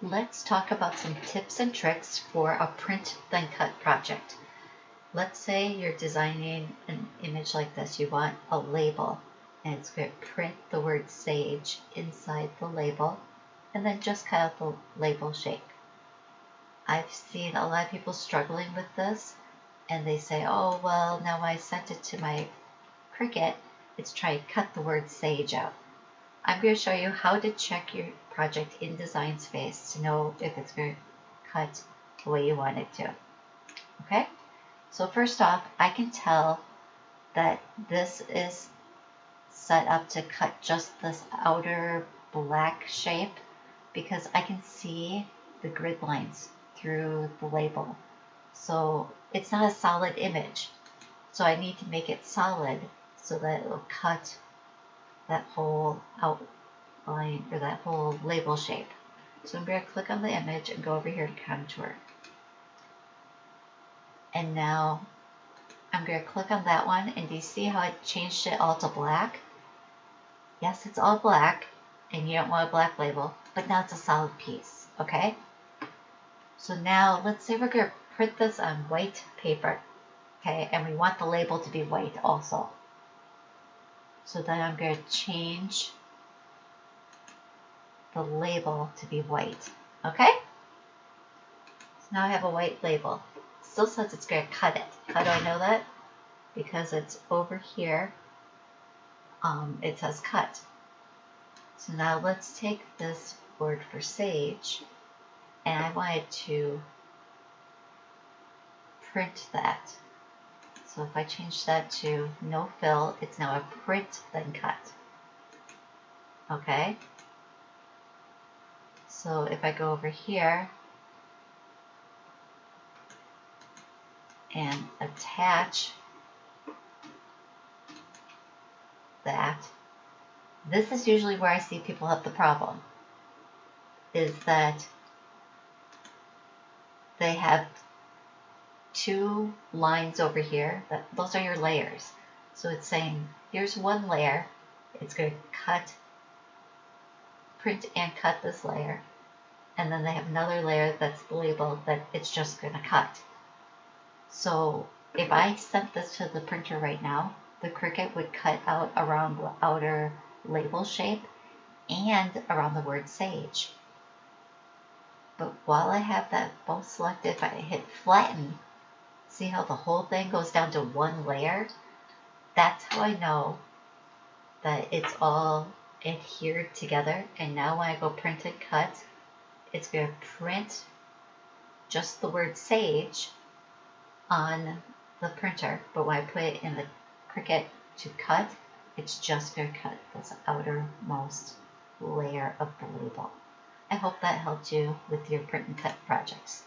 Let's talk about some tips and tricks for a print then cut project. Let's say you're designing an image like this. You want a label, and it's going to print the word sage inside the label and then just cut out the label shape. I've seen a lot of people struggling with this, and they say, oh, well, now I sent it to my Cricut, it's trying to cut the word sage out. I'm going to show you how to check your project in Design Space to know if it's going to cut the way you want it to. Okay? So first off, I can tell that this is set up to cut just this outer black shape because I can see the grid lines through the label. So it's not a solid image. So I need to make it solid so that it will cut that whole outline or that whole label shape. So I'm going to click on the image and go over here to contour. And now I'm going to click on that one, and do you see how it changed it all to black? Yes, it's all black, and you don't want a black label, but now it's a solid piece, okay? So now let's say we're going to print this on white paper, okay? And we want the label to be white also. So then I'm going to change the label to be white, okay? So now I have a white label. It still says it's going to cut it. How do I know that? Because it's over here. It says cut. So now let's take this word for sage, and I wanted to print that. So if I change that to no fill, it's now a print then cut. Okay? So if I go over here and attach that, this is usually where I see people have the problem, is that they have two lines over here. Those are your layers. So it's saying, here's one layer. It's going to cut, print and cut this layer. And then they have another layer that's labeled that it's just going to cut. So if I sent this to the printer right now, the Cricut would cut out around the outer label shape and around the word sage. But while I have that both selected, if I hit flatten, see how the whole thing goes down to one layer? That's how I know that it's all adhered together. And now when I go print and cut, it's going to print just the word sage on the printer. But when I put it in the Cricut to cut, it's just going to cut this outermost layer of the label. I hope that helped you with your print and cut projects.